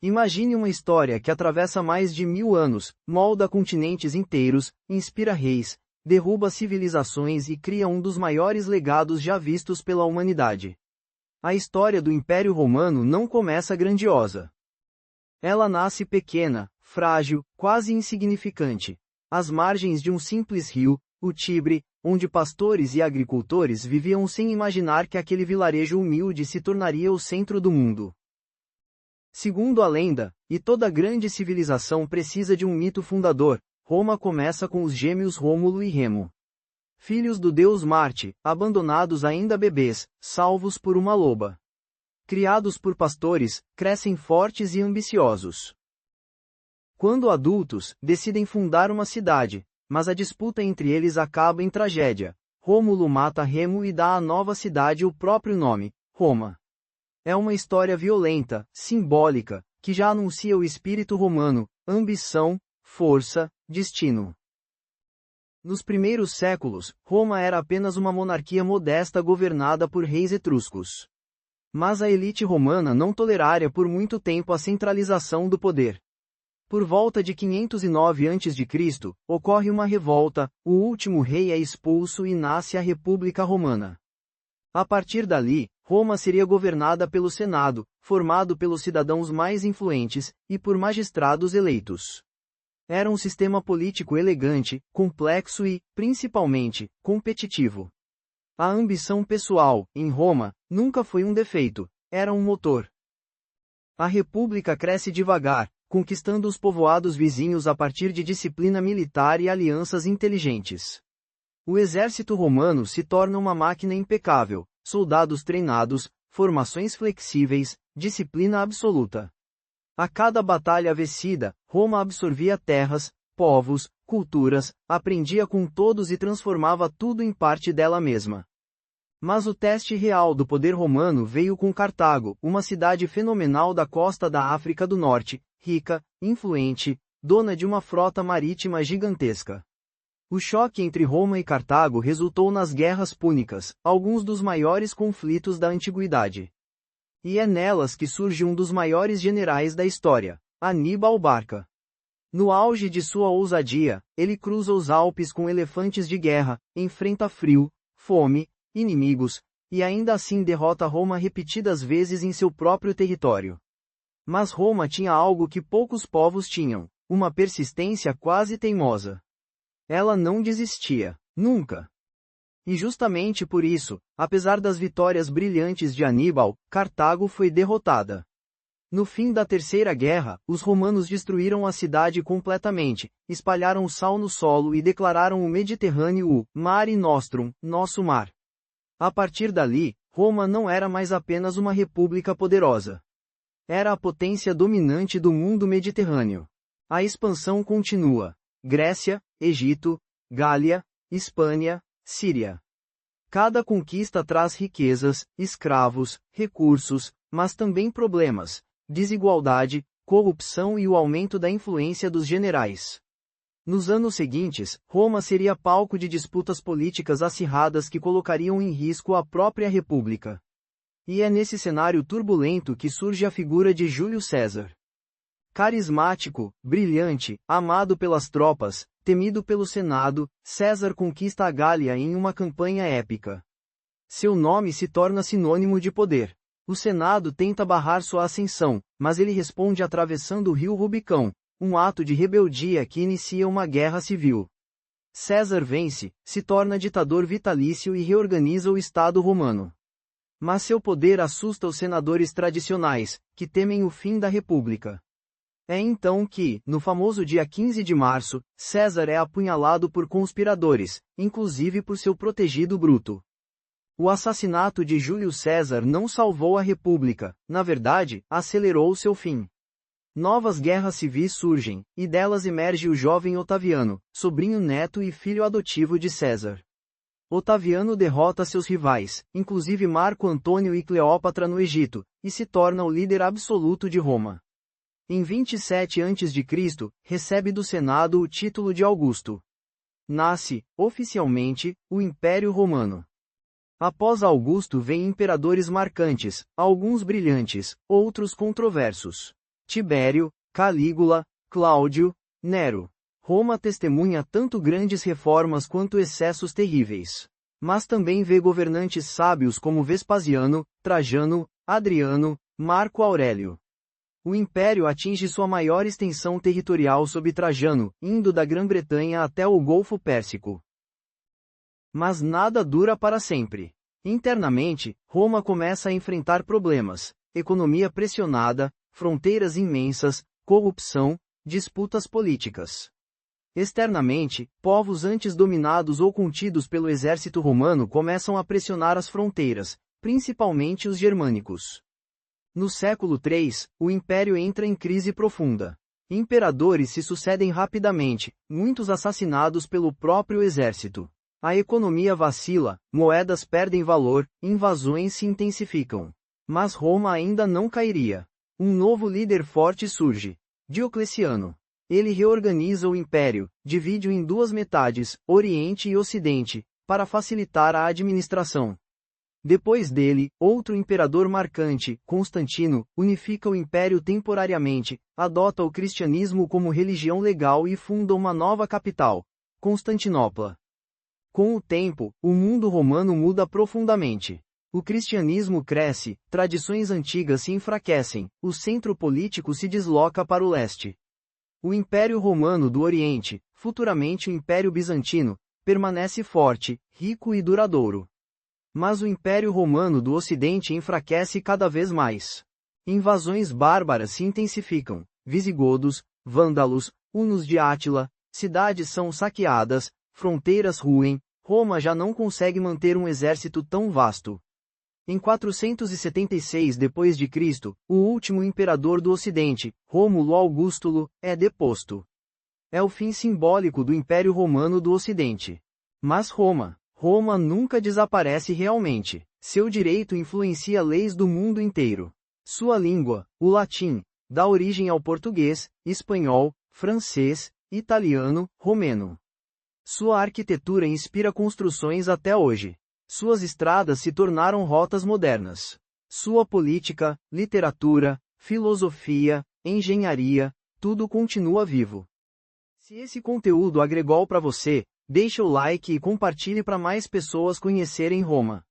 Imagine uma história que atravessa mais de 1000 anos, molda continentes inteiros, inspira reis, derruba civilizações e cria um dos maiores legados já vistos pela humanidade. A história do Império Romano não começa grandiosa. Ela nasce pequena, frágil, quase insignificante, às margens de um simples rio, o Tibre, onde pastores e agricultores viviam sem imaginar que aquele vilarejo humilde se tornaria o centro do mundo. Segundo a lenda, e toda grande civilização precisa de um mito fundador, Roma começa com os gêmeos Rômulo e Remo. Filhos do deus Marte, abandonados ainda bebês, salvos por uma loba. Criados por pastores, crescem fortes e ambiciosos. Quando adultos, decidem fundar uma cidade, mas a disputa entre eles acaba em tragédia. Rômulo mata Remo e dá à nova cidade o próprio nome, Roma. É uma história violenta, simbólica, que já anuncia o espírito romano, ambição, força, destino. Nos primeiros séculos, Roma era apenas uma monarquia modesta governada por reis etruscos. Mas a elite romana não toleraria por muito tempo a centralização do poder. Por volta de 509 a.C., ocorre uma revolta, o último rei é expulso e nasce a República Romana. A partir dali, Roma seria governada pelo Senado, formado pelos cidadãos mais influentes, e por magistrados eleitos. Era um sistema político elegante, complexo e, principalmente, competitivo. A ambição pessoal, em Roma, nunca foi um defeito, era um motor. A república cresce devagar, conquistando os povoados vizinhos a partir de disciplina militar e alianças inteligentes. O exército romano se torna uma máquina impecável, soldados treinados, formações flexíveis, disciplina absoluta. A cada batalha vencida, Roma absorvia terras, povos, culturas, aprendia com todos e transformava tudo em parte dela mesma. Mas o teste real do poder romano veio com Cartago, uma cidade fenomenal da costa da África do Norte, rica, influente, dona de uma frota marítima gigantesca. O choque entre Roma e Cartago resultou nas Guerras Púnicas, alguns dos maiores conflitos da antiguidade. E é nelas que surge um dos maiores generais da história, Aníbal Barca. No auge de sua ousadia, ele cruza os Alpes com elefantes de guerra, enfrenta frio, fome, inimigos, e ainda assim derrota Roma repetidas vezes em seu próprio território. Mas Roma tinha algo que poucos povos tinham, uma persistência quase teimosa. Ela não desistia, nunca. E justamente por isso, apesar das vitórias brilhantes de Aníbal, Cartago foi derrotada. No fim da Terceira Guerra, os romanos destruíram a cidade completamente, espalharam sal no solo e declararam o Mediterrâneo o Mare Nostrum, nosso mar. A partir dali, Roma não era mais apenas uma república poderosa. Era a potência dominante do mundo mediterrâneo. A expansão continua. Grécia, Egito, Gália, Hispânia, Síria. Cada conquista traz riquezas, escravos, recursos, mas também problemas, desigualdade, corrupção e o aumento da influência dos generais. Nos anos seguintes, Roma seria palco de disputas políticas acirradas que colocariam em risco a própria república. E é nesse cenário turbulento que surge a figura de Júlio César. Carismático, brilhante, amado pelas tropas, temido pelo Senado, César conquista a Gália em uma campanha épica. Seu nome se torna sinônimo de poder. O Senado tenta barrar sua ascensão, mas ele responde atravessando o rio Rubicão, um ato de rebeldia que inicia uma guerra civil. César vence, se torna ditador vitalício e reorganiza o Estado romano. Mas seu poder assusta os senadores tradicionais, que temem o fim da república. É então que, no famoso dia 15 de março, César é apunhalado por conspiradores, inclusive por seu protegido Bruto. O assassinato de Júlio César não salvou a República, na verdade, acelerou seu fim. Novas guerras civis surgem, e delas emerge o jovem Otaviano, sobrinho neto e filho adotivo de César. Otaviano derrota seus rivais, inclusive Marco Antônio e Cleópatra no Egito, e se torna o líder absoluto de Roma. Em 27 a.C., recebe do Senado o título de Augusto. Nasce, oficialmente, o Império Romano. Após Augusto vêm imperadores marcantes, alguns brilhantes, outros controversos. Tibério, Calígula, Cláudio, Nero. Roma testemunha tanto grandes reformas quanto excessos terríveis. Mas também vê governantes sábios como Vespasiano, Trajano, Adriano, Marco Aurélio. O império atinge sua maior extensão territorial sob Trajano, indo da Grã-Bretanha até o Golfo Pérsico. Mas nada dura para sempre. Internamente, Roma começa a enfrentar problemas: economia pressionada, fronteiras imensas, corrupção, disputas políticas. Externamente, povos antes dominados ou contidos pelo exército romano começam a pressionar as fronteiras, principalmente os germânicos. No século III, o império entra em crise profunda. Imperadores se sucedem rapidamente, muitos assassinados pelo próprio exército. A economia vacila, moedas perdem valor, invasões se intensificam. Mas Roma ainda não cairia. Um novo líder forte surge: Diocleciano. Ele reorganiza o império, divide-o em duas metades, Oriente e Ocidente, para facilitar a administração. Depois dele, outro imperador marcante, Constantino, unifica o império temporariamente, adota o cristianismo como religião legal e funda uma nova capital, Constantinopla. Com o tempo, o mundo romano muda profundamente. O cristianismo cresce, tradições antigas se enfraquecem, o centro político se desloca para o leste. O Império Romano do Oriente, futuramente o Império Bizantino, permanece forte, rico e duradouro. Mas o Império Romano do Ocidente enfraquece cada vez mais. Invasões bárbaras se intensificam: visigodos, vândalos, hunos de Átila, cidades são saqueadas, fronteiras ruem, Roma já não consegue manter um exército tão vasto. Em 476 d.C., o último imperador do Ocidente, Rômulo Augustulo, é deposto. É o fim simbólico do Império Romano do Ocidente. Mas Roma nunca desaparece realmente. Seu direito influencia leis do mundo inteiro. Sua língua, o latim, dá origem ao português, espanhol, francês, italiano, romeno. Sua arquitetura inspira construções até hoje. Suas estradas se tornaram rotas modernas. Sua política, literatura, filosofia, engenharia, tudo continua vivo. Se esse conteúdo agregou para você, deixe o like e compartilhe para mais pessoas conhecerem Roma.